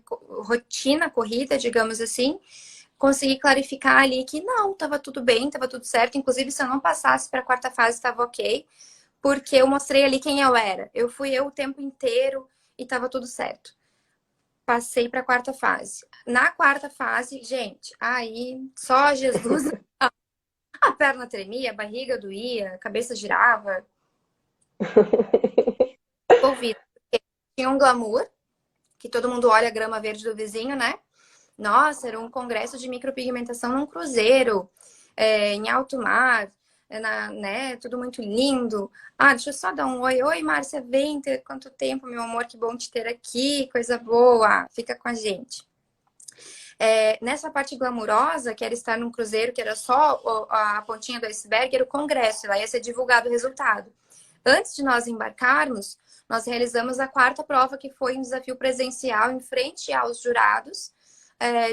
rotina corrida, digamos assim. Consegui clarificar ali que não, tava tudo bem, tava tudo certo. Inclusive, se eu não passasse para a quarta fase, estava ok. Porque eu mostrei ali quem eu era. Eu fui eu o tempo inteiro e tava tudo certo. Passei para a quarta fase. Na quarta fase, gente, aí só Jesus. A perna tremia, a barriga doía, a cabeça girava. Ouvido. Tinha um glamour, que todo mundo olha a grama verde do vizinho, né? Nossa, era um congresso de micropigmentação num cruzeiro, em alto mar, né? Tudo muito lindo. Ah, deixa eu só dar um oi. Oi, Márcia Venter, quanto tempo, meu amor, que bom te ter aqui, coisa boa. Fica com a gente. Nessa parte glamurosa, que era estar num cruzeiro, que era só a pontinha do iceberg, era o congresso, lá ia ser divulgado o resultado. Antes de nós embarcarmos, nós realizamos a quarta prova, que foi um desafio presencial em frente aos jurados,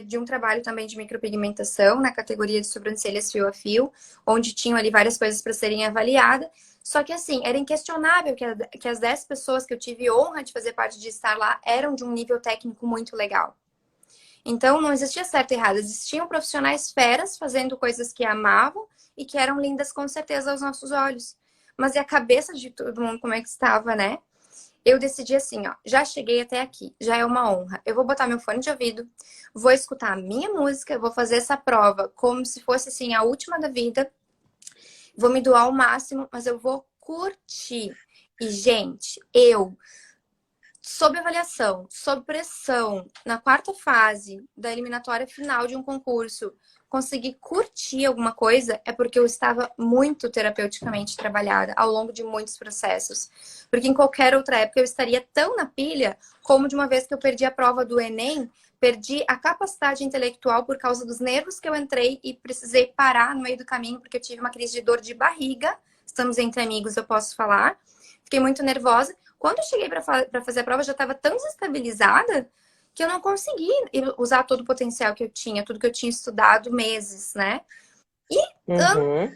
de um trabalho também de micropigmentação, na categoria de sobrancelhas fio a fio, onde tinham ali várias coisas para serem avaliadas. Só que, assim, era inquestionável que as 10 pessoas que eu tive honra de fazer parte de estar lá eram de um nível técnico muito legal. Então, não existia certo e errado. Existiam profissionais feras fazendo coisas que amavam e que eram lindas com certeza aos nossos olhos. Mas e a cabeça de todo mundo, como é que estava, né? Eu decidi assim, ó, já cheguei até aqui, já é uma honra. Eu vou botar meu fone de ouvido, vou escutar a minha música, vou fazer essa prova como se fosse, assim, a última da vida. Vou me doar ao máximo, mas eu vou curtir. E, gente, sob avaliação, sob pressão, na quarta fase da eliminatória final de um concurso, conseguir curtir alguma coisa é porque eu estava muito terapeuticamente trabalhada ao longo de muitos processos. Porque em qualquer outra época eu estaria tão na pilha como de uma vez que eu perdi a prova do Enem, perdi a capacidade intelectual por causa dos nervos que eu entrei e precisei parar no meio do caminho porque eu tive uma crise de dor de barriga. Estamos entre amigos, eu posso falar. fiquei muito nervosa. Quando eu cheguei para fazer a prova, eu já estava tão desestabilizada que eu não consegui usar todo o potencial que eu tinha, tudo que eu tinha estudado meses, né? E Uhum.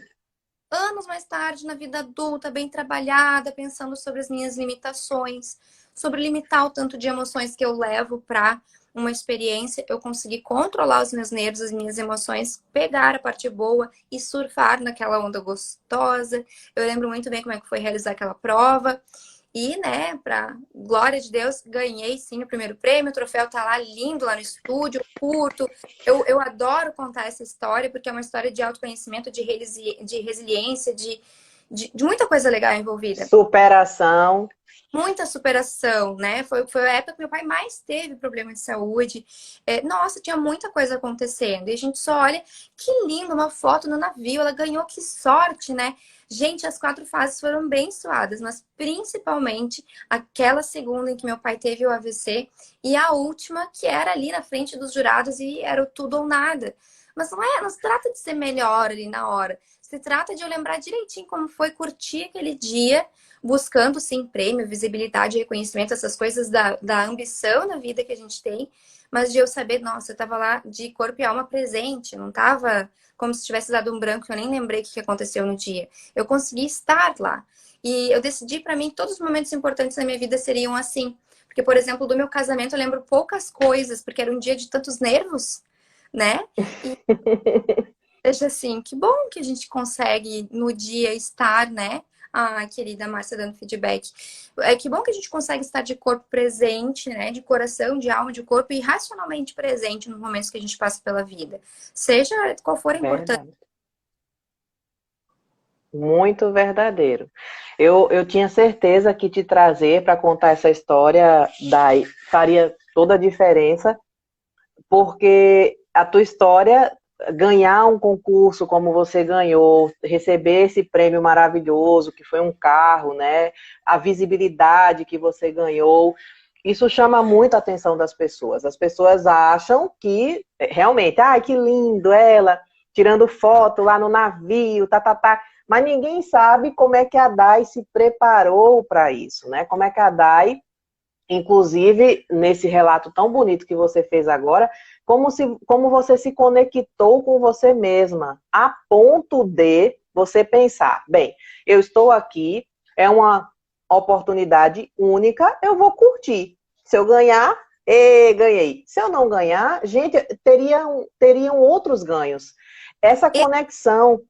anos mais tarde, na vida adulta, bem trabalhada, pensando sobre as minhas limitações, sobre limitar o tanto de emoções que eu levo para uma experiência, eu consegui controlar os meus nervos, as minhas emoções, pegar a parte boa e surfar naquela onda gostosa. Eu lembro muito bem como é que foi realizar aquela prova. E, né, pra glória de Deus, ganhei sim o primeiro prêmio. O troféu tá lá lindo, lá no estúdio, curto. Eu adoro contar essa história, porque é uma história de autoconhecimento, de resiliência, de muita coisa legal envolvida. Superação. Muita superação, né? Foi a época que meu pai mais teve problema de saúde. Nossa, tinha muita coisa acontecendo. E a gente só olha, que lindo, uma foto no navio. Ela ganhou, que sorte, né? Gente, as 4 fases foram bem suadas, mas principalmente aquela segunda em que meu pai teve o AVC e a última que era ali na frente dos jurados e era o tudo ou nada. Mas não se trata de ser melhor ali na hora. Se trata de eu lembrar direitinho como foi curtir aquele dia buscando sim prêmio, visibilidade, reconhecimento, essas coisas da ambição na vida que a gente tem, mas de eu saber, nossa, eu tava lá de corpo e alma presente, não tava como se tivesse dado um branco, eu nem lembrei o que aconteceu no dia. Eu consegui estar lá. E eu decidi para mim, todos os momentos importantes da minha vida seriam assim. Porque, por exemplo, do meu casamento eu lembro poucas coisas, porque era um dia de tantos nervos, né? E veja assim, que bom que a gente consegue no dia estar, né? Ah, querida Márcia dando feedback. Que bom que a gente consegue estar de corpo presente, né? De coração, de alma, de corpo e racionalmente presente nos momentos que a gente passa pela vida. Seja qual for a importância. Verdade. Muito verdadeiro. Eu tinha certeza que te trazer para contar essa história faria toda a diferença, porque a tua história, ganhar um concurso como você ganhou, receber esse prêmio maravilhoso, que foi um carro, né? A visibilidade que você ganhou, isso chama muito a atenção das pessoas. As pessoas acham que, realmente, ai, que lindo ela, tirando foto lá no navio, tá, tá, tá. Mas ninguém sabe como é que a Dai se preparou para isso, né? Como é que a Dai, inclusive, nesse relato tão bonito que você fez agora, como você se conectou com você mesma, a ponto de você pensar, bem, eu estou aqui, é uma oportunidade única, eu vou curtir. Se eu ganhar, ganhei. Se eu não ganhar, gente, teriam outros ganhos. Essa conexão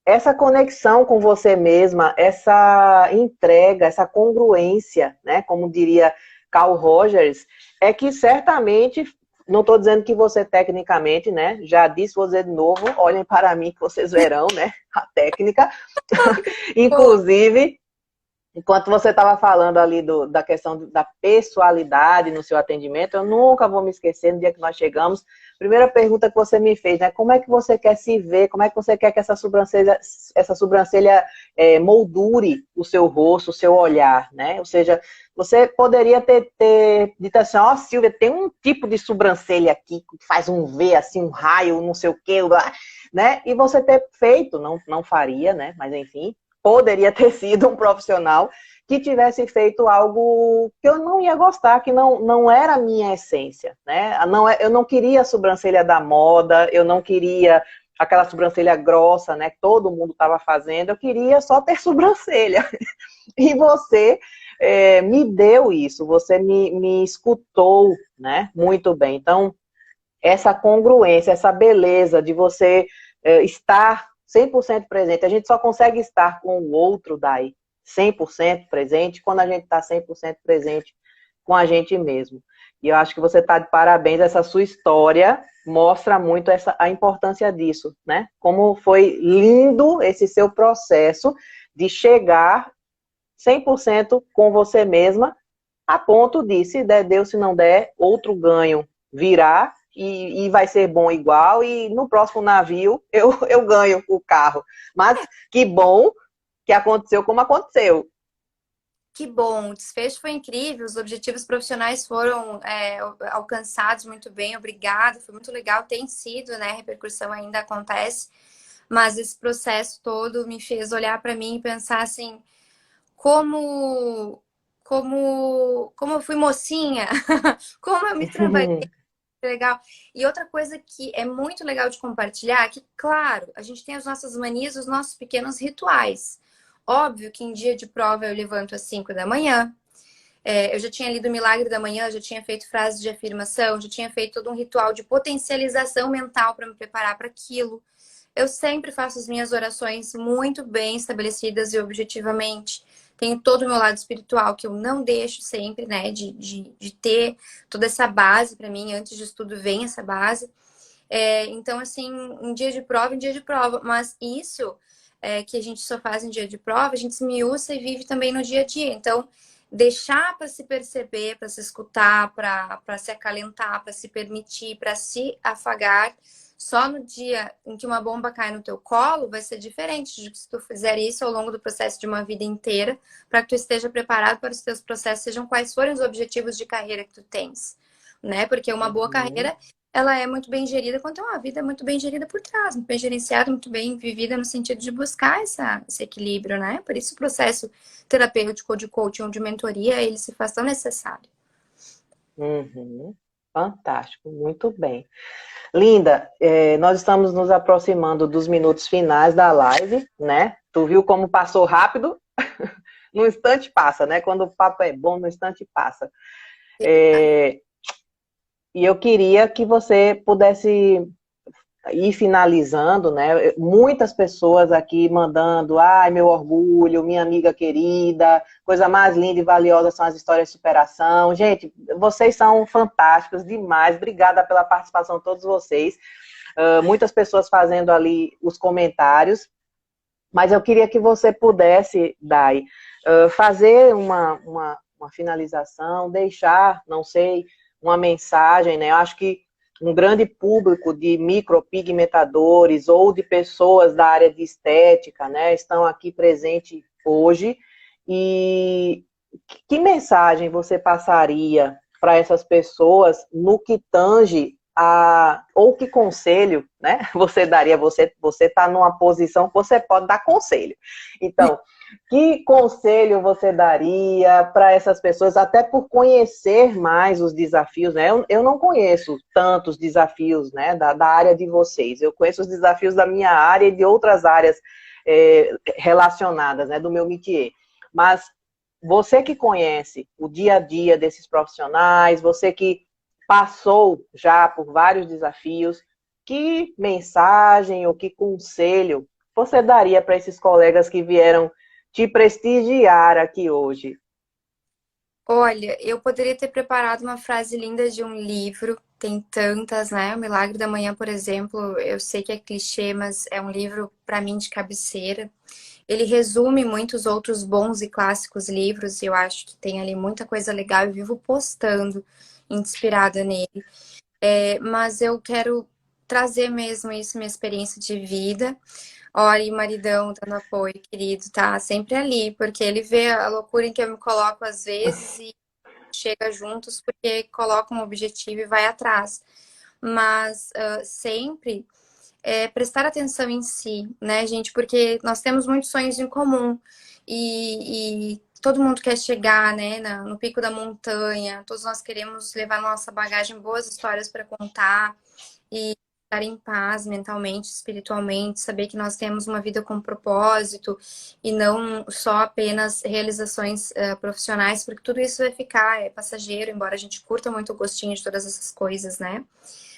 essa conexão com você mesma, essa entrega, essa congruência, né, como diria Carl Rogers, é que certamente, não estou dizendo que você tecnicamente, né, já disse, vou dizer de novo, olhem para mim que vocês verão, né, a técnica, inclusive, enquanto você estava falando ali da questão da pessoalidade no seu atendimento, eu nunca vou me esquecer no dia que nós chegamos. Primeira pergunta que você me fez, né? Como é que você quer se ver? Como é que você quer que essa sobrancelha moldure o seu rosto, o seu olhar, né? Ou seja, você poderia ter dito assim, ó, Silvia, tem um tipo de sobrancelha aqui que faz um V, assim, um raio, não sei o quê, né? E você ter feito, não faria, né? Mas enfim, poderia ter sido um profissional que tivesse feito algo que eu não ia gostar, que não era a minha essência, né? Eu não queria a sobrancelha da moda, eu não queria aquela sobrancelha grossa, né, que todo mundo estava fazendo, eu queria só ter sobrancelha. E você me deu isso, você me escutou, né, muito bem. Então, essa congruência, essa beleza de você estar 100% presente. A gente só consegue estar com o outro daí 100% presente quando a gente está 100% presente com a gente mesmo. E eu acho que você está de parabéns, essa sua história mostra muito a importância disso, né? Como foi lindo esse seu processo de chegar 100% com você mesma, a ponto de, se der, Deus, se não der, outro ganho virá e vai ser bom igual, e no próximo navio eu ganho o carro. Mas que bom que aconteceu como aconteceu. Que bom, o desfecho foi incrível, os objetivos profissionais foram alcançados muito bem, obrigada, foi muito legal, tem sido, né? A repercussão ainda acontece, mas esse processo todo me fez olhar para mim e pensar assim, como, como eu fui mocinha, como eu me trabalhei. Legal. E outra coisa que é muito legal de compartilhar é que, claro, a gente tem as nossas manias, os nossos pequenos rituais. Óbvio que em dia de prova eu levanto às 5 da manhã. Eu já tinha lido o Milagre da Manhã, já tinha feito frases de afirmação, já tinha feito todo um ritual de potencialização mental para me preparar para aquilo. Eu sempre faço as minhas orações muito bem estabelecidas e objetivamente. Tenho todo o meu lado espiritual, que eu não deixo sempre, né, de ter toda essa base para mim. Antes de tudo, vem essa base. Então, assim, em dia de prova, em dia de prova. Mas isso que a gente só faz em dia de prova, a gente esmiuça e vive também no dia a dia. Então, deixar para se perceber, para se escutar, para se acalentar, para se permitir, para se afagar. Só no dia em que uma bomba cai no teu colo vai ser diferente de que se tu fizer isso ao longo do processo de uma vida inteira, para que tu esteja preparado para os teus processos, sejam quais forem os objetivos de carreira que tu tens, né? Porque uma boa Uhum. carreira, ela é muito bem gerida quando é uma vida muito bem gerida por trás, muito bem gerenciada, muito bem vivida no sentido de buscar esse equilíbrio, né? Por isso o processo terapêutico, de coaching ou de mentoria, ele se faz tão necessário. Uhum. Fantástico, muito bem. Linda, nós estamos nos aproximando dos minutos finais da live, né? Tu viu como passou rápido? No instante passa, né? Quando o papo é bom, no instante passa. É, e eu queria que você pudesse ir finalizando, né? Muitas pessoas aqui mandando, ai, meu orgulho, minha amiga querida, coisa mais linda e valiosa são as histórias de superação. Gente, vocês são fantásticos demais. Obrigada pela participação de todos vocês. Muitas pessoas fazendo ali os comentários, mas eu queria que você pudesse, Dai, fazer uma finalização, deixar, não sei, uma mensagem, né? Eu acho que um grande público de micropigmentadores ou de pessoas da área de estética, né, estão aqui presentes hoje. E que mensagem você passaria para essas pessoas no que tange ou que conselho, né? Você daria, você está numa posição que você pode dar conselho. Então, que conselho você daria para essas pessoas, até por conhecer mais os desafios, né? Eu não conheço tantos desafios, né, da área de vocês. Eu conheço os desafios da minha área e de outras áreas relacionadas, né, do meu métier. Mas você que conhece o dia a dia desses profissionais, você que passou já por vários desafios, que mensagem ou que conselho você daria para esses colegas que vieram te prestigiar aqui hoje? Olha, eu poderia ter preparado uma frase linda de um livro, tem tantas, né? O Milagre da Manhã, por exemplo, eu sei que é clichê, mas é um livro para mim de cabeceira. Ele resume muitos outros bons e clássicos livros, e eu acho que tem ali muita coisa legal e vivo postando, inspirada nele. Mas eu quero trazer mesmo isso, minha experiência de vida. Olha, e maridão dando apoio, querido, tá sempre ali, porque ele vê a loucura em que eu me coloco às vezes e chega juntos porque coloca um objetivo e vai atrás. Mas sempre prestar atenção em si, né, gente? Porque nós temos muitos sonhos em comum e todo mundo quer chegar, né, no pico da montanha. Todos nós queremos levar nossa bagagem, boas histórias para contar e estar em paz mentalmente, espiritualmente, saber que nós temos uma vida com propósito e não só apenas realizações profissionais, porque tudo isso vai ficar, é passageiro, embora a gente curta muito o gostinho de todas essas coisas, né?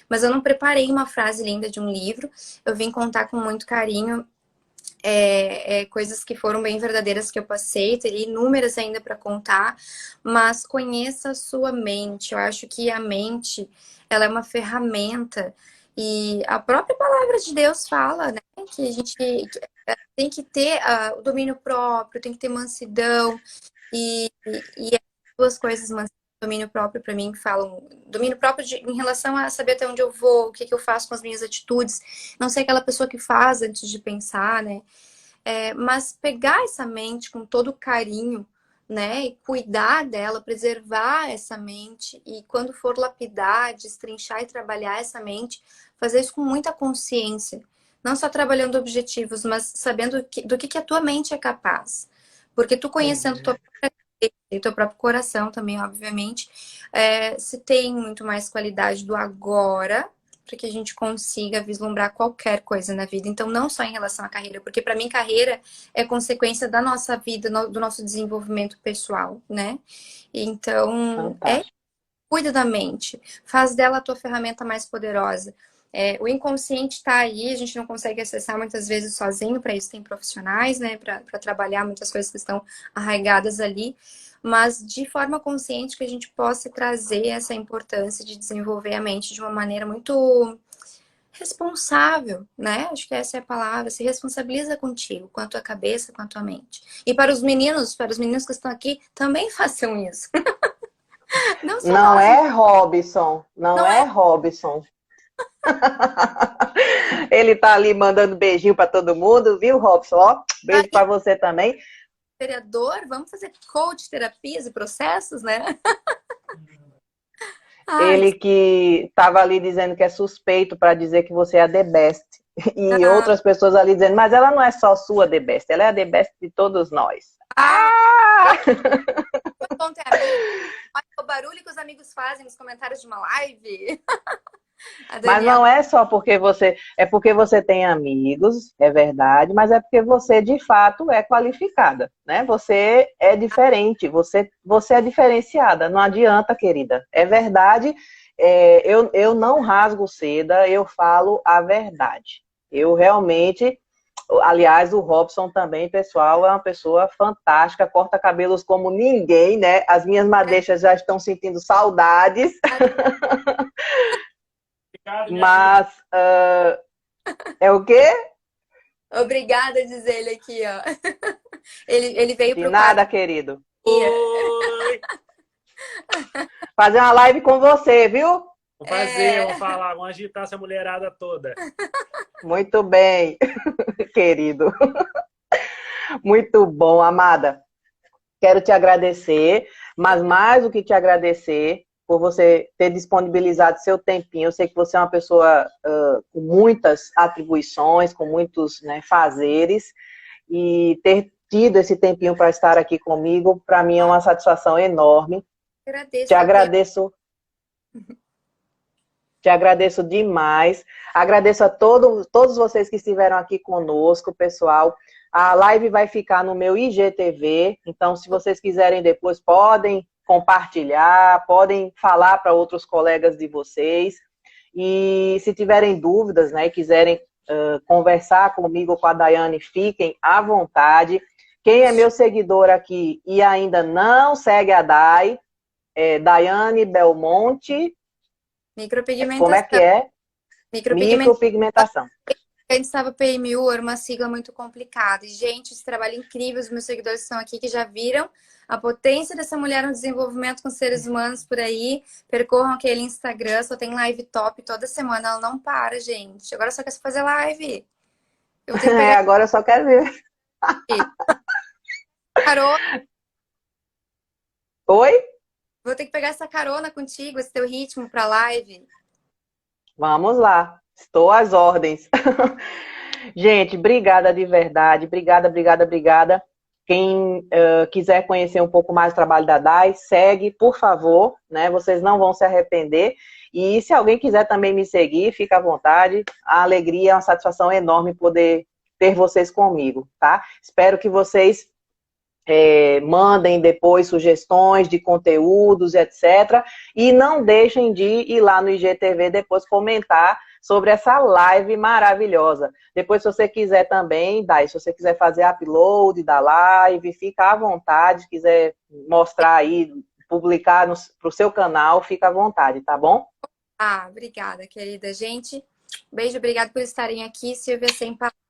Mas eu não preparei uma frase linda de um livro, eu vim contar com muito carinho coisas que foram bem verdadeiras que eu passei, teria inúmeras ainda para contar, mas conheça a sua mente. Eu acho que a mente, ela é uma ferramenta e a própria palavra de Deus fala, né, que a gente tem que ter o domínio próprio, tem que ter mansidão e as duas coisas, mansidão e domínio próprio, para mim, falam domínio próprio em relação a saber até onde eu vou, o que, que eu faço com as minhas atitudes, não ser aquela pessoa que faz antes de pensar, né? Mas pegar essa mente com todo carinho, né, e cuidar dela, preservar essa mente, e quando for lapidar, destrinchar e trabalhar essa mente, fazer isso com muita consciência. Não só trabalhando objetivos, mas sabendo do que a tua mente é capaz. Porque tu conhecendo tua própria cabeça e teu próprio coração também, obviamente, se tem muito mais qualidade do agora, para que a gente consiga vislumbrar qualquer coisa na vida. Então, não só em relação à carreira, porque para mim carreira é consequência da nossa vida, do nosso desenvolvimento pessoal, né? Então, Fantástico. cuida da mente, faz dela a tua ferramenta mais poderosa. O inconsciente está aí, a gente não consegue acessar muitas vezes sozinho, para isso tem profissionais, né, para trabalhar muitas coisas que estão arraigadas ali, mas de forma consciente que a gente possa trazer essa importância de desenvolver a mente de uma maneira muito responsável, né? Acho que essa é a palavra, se responsabiliza contigo, com a tua cabeça, com a tua mente. E para os meninos que estão aqui, também façam isso. Não só Não nós, é Robson, não não é é Robson. Ele tá ali mandando beijinho para todo mundo, viu, Robson? Ó, beijo para você também. vereador, vamos fazer coach, terapias e processos, né? Ai, Ele que estava ali dizendo que é suspeito para dizer que você é a the best. E ah, outras pessoas ali dizendo, mas ela não é só sua the best, ela é a the best de todos nós. ah, Ah! conta é a minha. Olha o barulho que os amigos fazem nos comentários de uma live. A Mas Daniela, não é só porque você tem amigos, é verdade, mas é porque você de fato é qualificada, né? Você é diferente, você é diferenciada. Não adianta, querida. É verdade. Eu não rasgo seda, eu falo a verdade. Eu realmente, aliás, o Robson também, pessoal, é uma pessoa fantástica, corta cabelos como ninguém, né? As minhas madeixas já estão sentindo saudades. Obrigado, minha amiga. Mas é o quê? obrigada, diz ele aqui, ó. Ele veio De pro quarto nada, querido. dia. Oi! Fazer uma live com você, viu? Vou fazer, vou falar, vamos agitar essa mulherada toda. Muito bem, querido. Muito bom, amada. Quero te agradecer, mas mais do que te agradecer por você ter disponibilizado seu tempinho. Eu sei que você é uma pessoa com muitas atribuições, com muitos, né, fazeres, e ter tido esse tempinho para estar aqui comigo, para mim é uma satisfação enorme. Te Agradeço o tempo. agradeço. Te agradeço demais. Agradeço a todos vocês que estiveram aqui conosco, pessoal. A live vai ficar no meu IGTV, então se vocês quiserem depois, podem compartilhar, podem falar para outros colegas de vocês. E se tiverem dúvidas, né, e quiserem conversar comigo, com a Daiane, fiquem à vontade. Quem é meu seguidor aqui e ainda não segue a Dai, é Daiane Belmonte. Como é que Micropigmentação. é? Micropigmentação. Micropigmentação. Antes estava PMU, era uma sigla muito complicada. E, gente, esse trabalho incrível, os meus seguidores estão aqui que já viram a potência dessa mulher no desenvolvimento com seres humanos por aí. Percorram aquele Instagram, só tem live top toda semana. Ela não para, gente. Agora só quer fazer live. Eu vou ter que pegar Agora eu só quero ver. carona. Oi? Vou ter que pegar essa carona contigo, esse teu ritmo para live. Vamos lá. Estou às ordens. Gente, obrigada de verdade. Obrigada, obrigada, obrigada. Quem quiser conhecer um pouco mais do trabalho da Dai, segue, por favor, né? Vocês não vão se arrepender. E se alguém quiser também me seguir, fica à vontade. A alegria é uma satisfação enorme poder ter vocês comigo, tá? Espero que vocês mandem depois sugestões de conteúdos, etc. E não deixem de ir lá no IGTV depois comentar sobre essa live maravilhosa. Depois, se você quiser também, Dai, se você quiser fazer upload da live, fica à vontade. Se quiser mostrar aí, publicar para o seu canal, fica à vontade, tá bom? Ah, obrigada, querida. Gente, beijo, obrigada por estarem aqui. Silvia sem palavras.